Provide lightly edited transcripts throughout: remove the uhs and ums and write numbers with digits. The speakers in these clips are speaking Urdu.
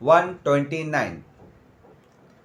129।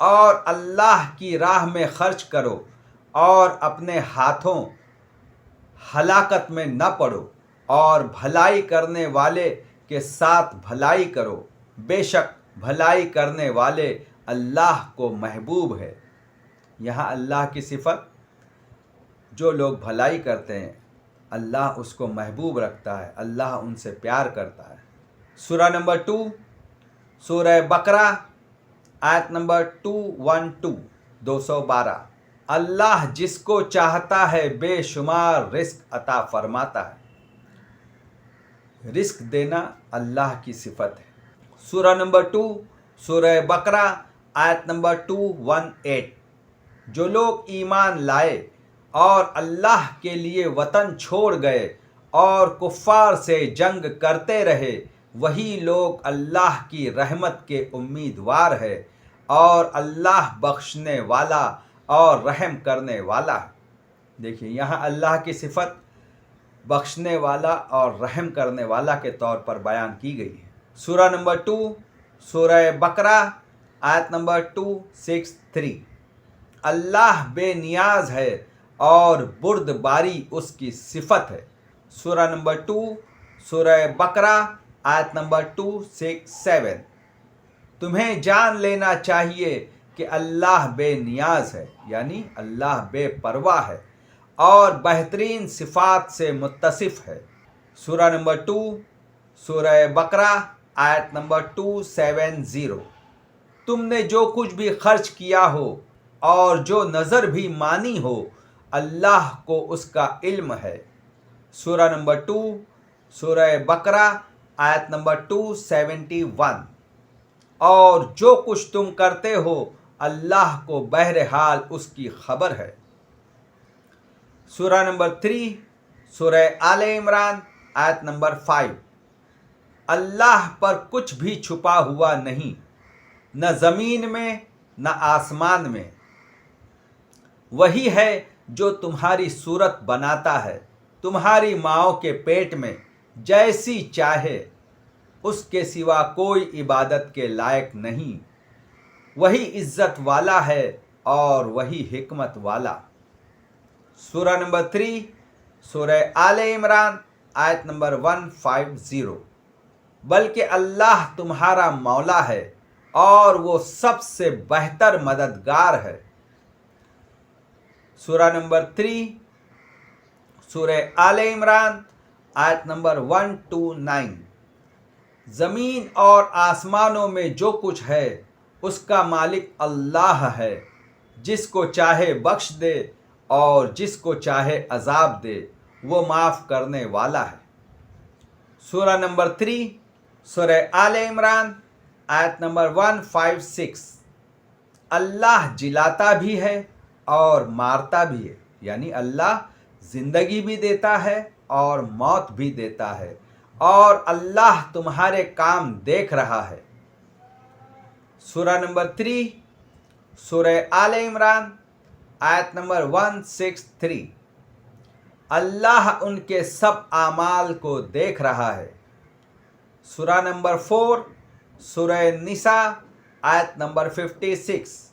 اور اللہ کی راہ میں خرچ کرو اور اپنے ہاتھوں ہلاکت میں نہ پڑو، اور بھلائی کرنے والے کے ساتھ بھلائی کرو، بے شک بھلائی کرنے والے اللہ کو محبوب ہے۔ یہاں اللہ کی صفت، جو لوگ بھلائی کرتے ہیں اللہ اس کو محبوب رکھتا ہے، اللہ ان سے پیار کرتا ہے۔ سورہ نمبر 2 سورہ بقرہ آیت نمبر 212۔ اللہ جس کو چاہتا ہے بے شمار رزق عطا فرماتا ہے۔ رزق دینا اللہ کی صفت ہے۔ سورہ نمبر 2 سورہ بقرہ آیت نمبر 218۔ جو لوگ ایمان لائے اور اللہ کے لیے وطن چھوڑ گئے اور کفار سے جنگ کرتے رہے، وہی لوگ اللہ کی رحمت کے امیدوار ہے، اور اللہ بخشنے والا اور رحم کرنے والا ہے۔ دیکھیے یہاں اللہ کی صفت بخشنے والا اور رحم کرنے والا کے طور پر بیان کی گئی ہے۔ سورہ نمبر 2 سورہ بقرہ آیت نمبر 263۔ اللہ بے نیاز ہے اور بردباری اس کی صفت ہے۔ سورہ نمبر 2 سورہ بقرہ آیت نمبر 267۔ تمہیں جان لینا چاہیے کہ اللہ بے نیاز ہے، یعنی اللہ بے پرواہ ہے اور بہترین صفات سے متصف ہے۔ سورہ نمبر 2 سورہ بقرہ آیت نمبر 270۔ تم نے جو کچھ بھی خرچ کیا ہو اور جو نظر بھی مانی ہو، اللہ کو اس کا علم ہے۔ سورہ نمبر 2 سورہ بقرہ آیت نمبر 271۔ اور جو کچھ تم کرتے ہو اللہ کو بہرحال اس کی خبر ہے۔ سورہ نمبر 3 سورہ آل عمران آیت نمبر 5۔ اللہ پر کچھ بھی چھپا ہوا نہیں، نہ زمین میں نہ آسمان میں۔ وہی ہے جو تمہاری صورت بناتا ہے تمہاری ماؤں کے پیٹ میں جیسی چاہے، اس کے سوا کوئی عبادت کے لائق نہیں۔ وہی عزت والا ہے اور وہی حکمت والا۔ سورہ نمبر 3 سورہ آل عمران آیت نمبر 150۔ بلکہ اللہ تمہارا مولا ہے اور وہ سب سے بہتر مددگار ہے۔ سورہ نمبر 3 سورہ آل عمران آیت نمبر 129۔ زمین اور آسمانوں میں جو کچھ ہے اس کا مالک اللہ ہے، جس کو چاہے بخش دے اور جس کو چاہے عذاب دے، وہ معاف کرنے والا ہے۔ سورہ نمبر 3 سورہ آل عمران آیت نمبر 156۔ اللہ جلاتا بھی ہے اور مارتا بھی ہے، یعنی اللہ زندگی بھی دیتا ہے اور موت بھی دیتا ہے، اور اللہ تمہارے کام دیکھ رہا ہے۔ سورہ نمبر 3 سورہ آل عمران آیت نمبر 163۔ اللہ ان کے سب اعمال کو دیکھ رہا ہے۔ سورہ نمبر 4 سورہ نساء آیت نمبر 56۔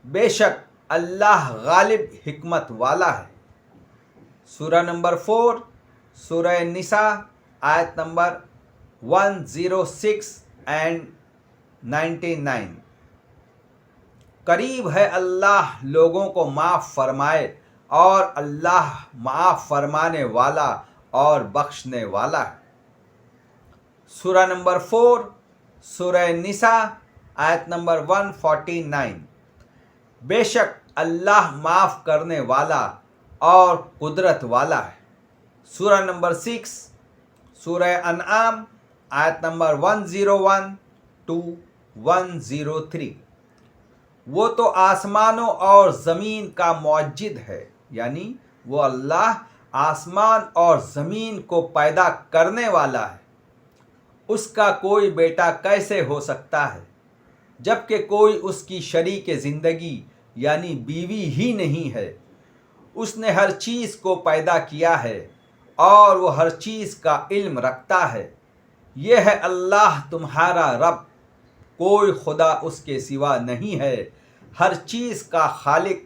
بے شک اللہ غالب حکمت والا ہے۔ سورہ نمبر 4 سورہ نساء آیت نمبر 106 and 99۔ قریب ہے اللہ لوگوں کو معاف فرمائے، اور اللہ معاف فرمانے والا اور بخشنے والا ہے۔ سورہ نمبر 4 سورہ نساء آیت نمبر 149۔ بے شک اللہ معاف کرنے والا اور قدرت والا ہے۔ سورہ نمبر 6 سورہ انعام آیت نمبر 101 to 103۔ وہ تو آسمانوں اور زمین کا موجد ہے، یعنی وہ اللہ آسمان اور زمین کو پیدا کرنے والا ہے۔ اس کا کوئی بیٹا کیسے ہو سکتا ہے، جبکہ کوئی اس کی شریک زندگی یعنی بیوی ہی نہیں ہے۔ اس نے ہر چیز کو پیدا کیا ہے اور وہ ہر چیز کا علم رکھتا ہے۔ یہ ہے اللہ تمہارا رب، کوئی خدا اس کے سوا نہیں ہے۔ ہر چیز کا خالق،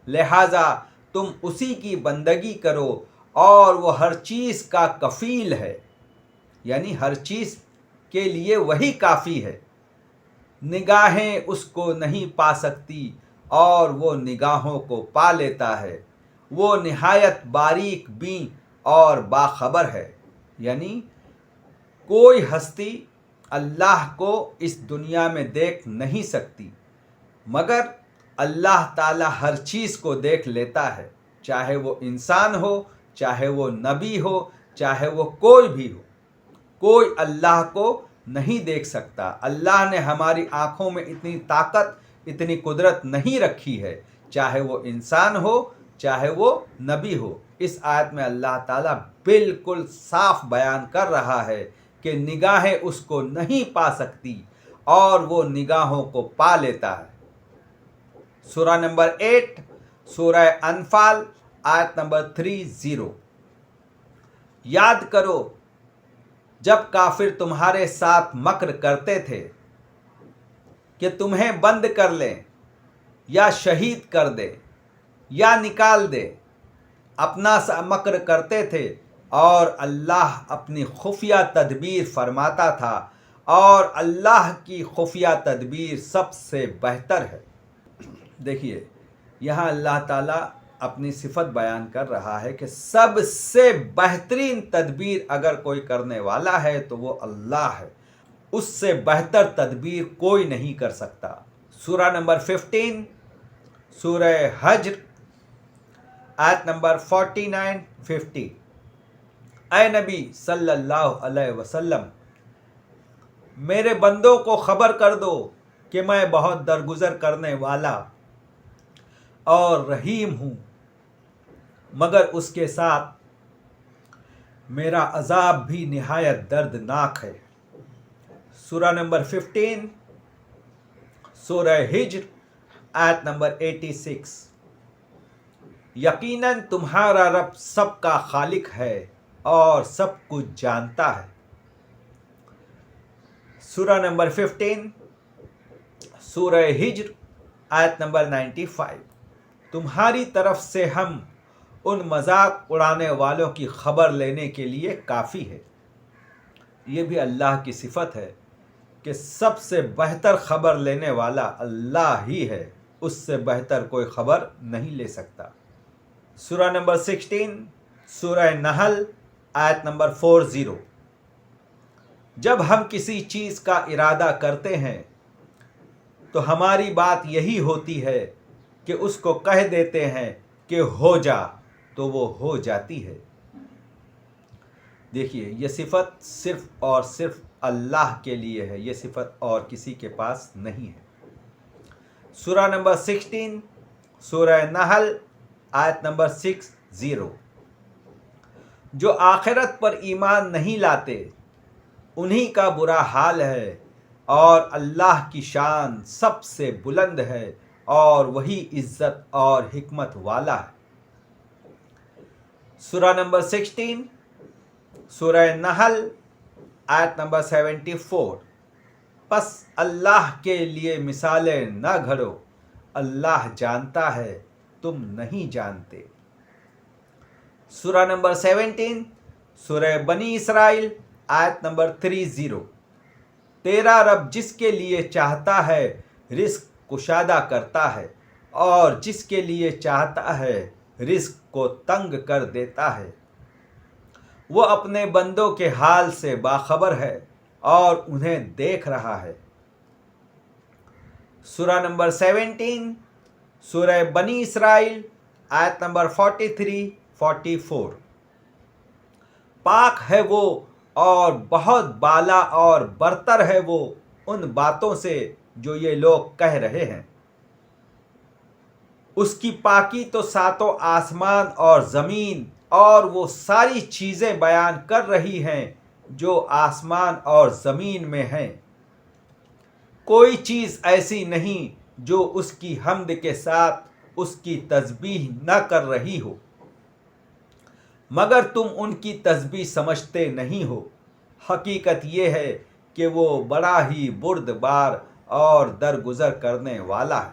لہٰذا تم اسی کی بندگی کرو اور وہ ہر چیز کا کفیل ہے، یعنی ہر چیز کے لیے وہی کافی ہے۔ نگاہیں اس کو نہیں پا سکتی اور وہ نگاہوں کو پا لیتا ہے، وہ نہایت باریک بین اور باخبر ہے۔ یعنی کوئی ہستی اللہ کو اس دنیا میں دیکھ نہیں سکتی، مگر اللہ تعالیٰ ہر چیز کو دیکھ لیتا ہے، چاہے وہ انسان ہو، چاہے وہ نبی ہو، چاہے وہ کوئی بھی ہو۔ کوئی اللہ کو نہیں دیکھ سکتا۔ اللہ نے ہماری آنکھوں میں اتنی طاقت، اتنی قدرت نہیں رکھی ہے، چاہے وہ انسان ہو، چاہے وہ نبی ہو۔ اس آیت میں اللہ تعالیٰ بالکل صاف بیان کر رہا ہے کہ نگاہیں اس کو نہیں پا سکتی اور وہ نگاہوں کو پا لیتا ہے۔ سورہ نمبر 8، سورہ انفال، آیت نمبر 30۔ یاد کرو جب کافر تمہارے ساتھ مکر کرتے تھے کہ تمہیں بند کر لیں یا شہید کر دے یا نکال دے، اپنا سا مکر کرتے تھے اور اللہ اپنی خفیہ تدبیر فرماتا تھا، اور اللہ کی خفیہ تدبیر سب سے بہتر ہے۔ دیکھیے یہاں اللہ تعالیٰ اپنی صفت بیان کر رہا ہے کہ سب سے بہترین تدبیر اگر کوئی کرنے والا ہے تو وہ اللہ ہے، اس سے بہتر تدبیر کوئی نہیں کر سکتا۔ سورہ نمبر 15، سورہ حجر، آیت نمبر 49-50۔ اے نبی صلی اللہ علیہ وسلم، میرے بندوں کو خبر کر دو کہ میں بہت درگزر کرنے والا اور رحیم ہوں، مگر اس کے ساتھ میرا عذاب بھی نہایت دردناک ہے۔ سورہ نمبر 15، سورہ حجر، آیت نمبر 86۔ یقیناً تمہارا رب سب کا خالق ہے اور سب کچھ جانتا ہے۔ سورہ نمبر 15، سورہ حجر، آیت نمبر 95۔ تمہاری طرف سے ہم ان مذاق اڑانے والوں کی خبر لینے کے لیے کافی ہے۔ یہ بھی اللہ کی صفت ہے کہ سب سے بہتر خبر لینے والا اللہ ہی ہے، اس سے بہتر کوئی خبر نہیں لے سکتا۔ سورہ نمبر 16، سورہ نحل، آیت نمبر 40۔ جب ہم کسی چیز کا ارادہ کرتے ہیں تو ہماری بات یہی ہوتی ہے کہ اس کو کہہ دیتے ہیں کہ ہو جا، تو وہ ہو جاتی ہے۔ دیکھیے یہ صفت صرف اور صرف اللہ کے لیے ہے، یہ صفت اور کسی کے پاس نہیں ہے۔ سورہ نمبر 16، سورہ نحل، آیت نمبر 60۔ جو آخرت پر ایمان نہیں لاتے انہی کا برا حال ہے، اور اللہ کی شان سب سے بلند ہے اور وہی عزت اور حکمت والا ہے۔ سورہ نمبر 16، سورہ نحل، آیت نمبر 74۔ پس اللہ کے لیے مثالیں نہ گھڑو، اللہ جانتا ہے تم نہیں جانتے۔ سورہ نمبر 17، سورہ بنی اسرائیل، آیت نمبر 30۔ تیرا رب جس کے لیے چاہتا ہے رزق کشادہ کرتا ہے، اور جس کے لیے چاہتا ہے رزق کو تنگ کر دیتا ہے۔ وہ اپنے بندوں کے حال سے باخبر ہے اور انہیں دیکھ رہا ہے۔ سورہ نمبر 17، سورہ بنی اسرائیل، آیت نمبر 43-44۔ پاک ہے وہ اور بہت بالا اور برتر ہے وہ ان باتوں سے جو یہ لوگ کہہ رہے ہیں۔ اس کی پاکی تو ساتوں آسمان اور زمین اور وہ ساری چیزیں بیان کر رہی ہیں جو آسمان اور زمین میں ہیں۔ کوئی چیز ایسی نہیں جو اس کی حمد کے ساتھ اس کی تسبیح نہ کر رہی ہو، مگر تم ان کی تسبیح سمجھتے نہیں ہو۔ حقیقت یہ ہے کہ وہ بڑا ہی بردبار اور درگزر کرنے والا ہے۔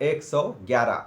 111।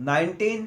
19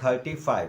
35।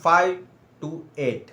5-8।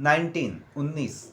19।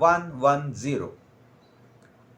110।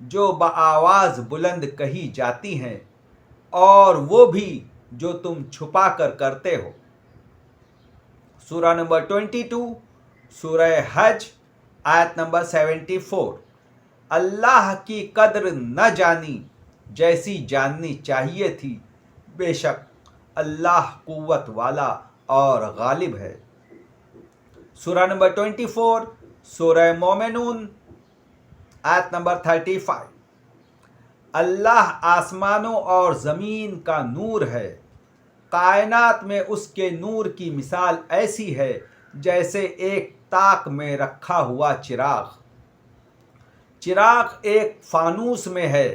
جو بآواز بلند کہی جاتی ہیں اور وہ بھی جو تم چھپا کر کرتے ہو۔ سورہ نمبر 22 سورہ حج آیت نمبر 74۔ اللہ کی قدر نہ جانی جیسی جاننی چاہیے تھی، بے شک اللہ قوت والا اور غالب ہے۔ سورہ نمبر 24 سورہ مومنون آیت نمبر 35۔ اللہ آسمانوں اور زمین کا نور ہے، کائنات میں اس کے نور کی مثال ایسی ہے جیسے ایک تاک میں رکھا ہوا چراغ۔ چراغ ایک فانوس میں ہے،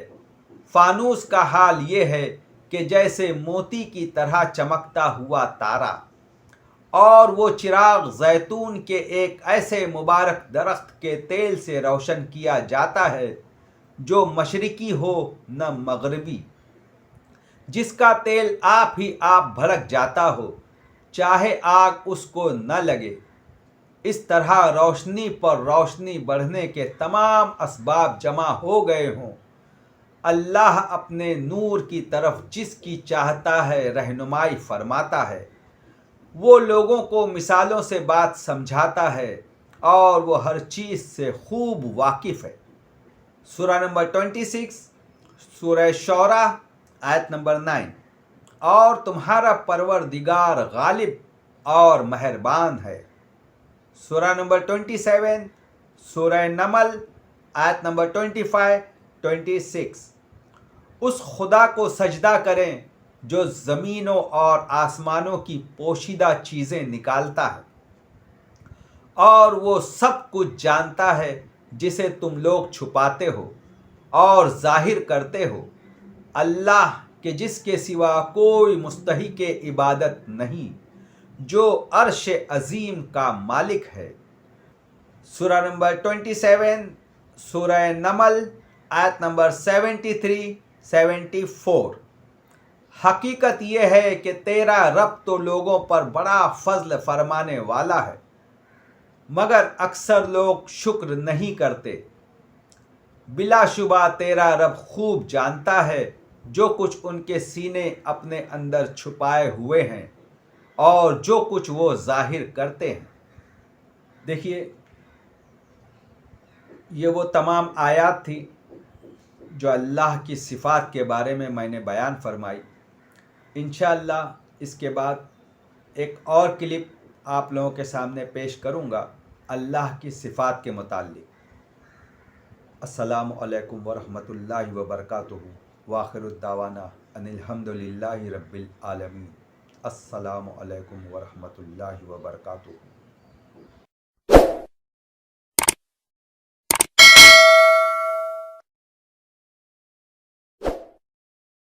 فانوس کا حال یہ ہے کہ جیسے موتی کی طرح چمکتا ہوا تارا، اور وہ چراغ زیتون کے ایک ایسے مبارک درخت کے تیل سے روشن کیا جاتا ہے جو مشرقی ہو نہ مغربی، جس کا تیل آپ ہی آپ بھڑک جاتا ہو، چاہے آگ اس کو نہ لگے۔ اس طرح روشنی پر روشنی بڑھنے کے تمام اسباب جمع ہو گئے ہوں۔ اللہ اپنے نور کی طرف جس کی چاہتا ہے رہنمائی فرماتا ہے، وہ لوگوں کو مثالوں سے بات سمجھاتا ہے اور وہ ہر چیز سے خوب واقف ہے۔ سورہ نمبر 26 سورہ شعراء آیت نمبر 9۔ اور تمہارا پروردگار غالب اور مہربان ہے۔ سورہ نمبر 27 سورہ نمل آیت نمبر 25 26۔ اس خدا کو سجدہ کریں جو زمینوں اور آسمانوں کی پوشیدہ چیزیں نکالتا ہے، اور وہ سب کچھ جانتا ہے جسے تم لوگ چھپاتے ہو اور ظاہر کرتے ہو، اللہ کہ جس کے سوا کوئی مستحق عبادت نہیں، جو عرش عظیم کا مالک ہے۔ سورہ نمبر 27 سورہ نمل آیت نمبر 73 74۔ حقیقت یہ ہے کہ تیرا رب تو لوگوں پر بڑا فضل فرمانے والا ہے، مگر اکثر لوگ شکر نہیں کرتے۔ بلا شبہ تیرا رب خوب جانتا ہے جو کچھ ان کے سینے اپنے اندر چھپائے ہوئے ہیں اور جو کچھ وہ ظاہر کرتے ہیں۔ دیکھیے، یہ وہ تمام آیات تھی جو اللہ کی صفات کے بارے میں نے بیان فرمائی۔ انشاءاللہ اس کے بعد ایک اور کلپ آپ لوگوں کے سامنے پیش کروں گا اللہ کی صفات کے متعلق۔ السلام علیکم ورحمۃ اللہ وبرکاتہ۔ وآخر الدعوانا ان الحمد للہ رب العالمین۔ السلام علیکم ورحمۃ اللہ وبرکاتہ۔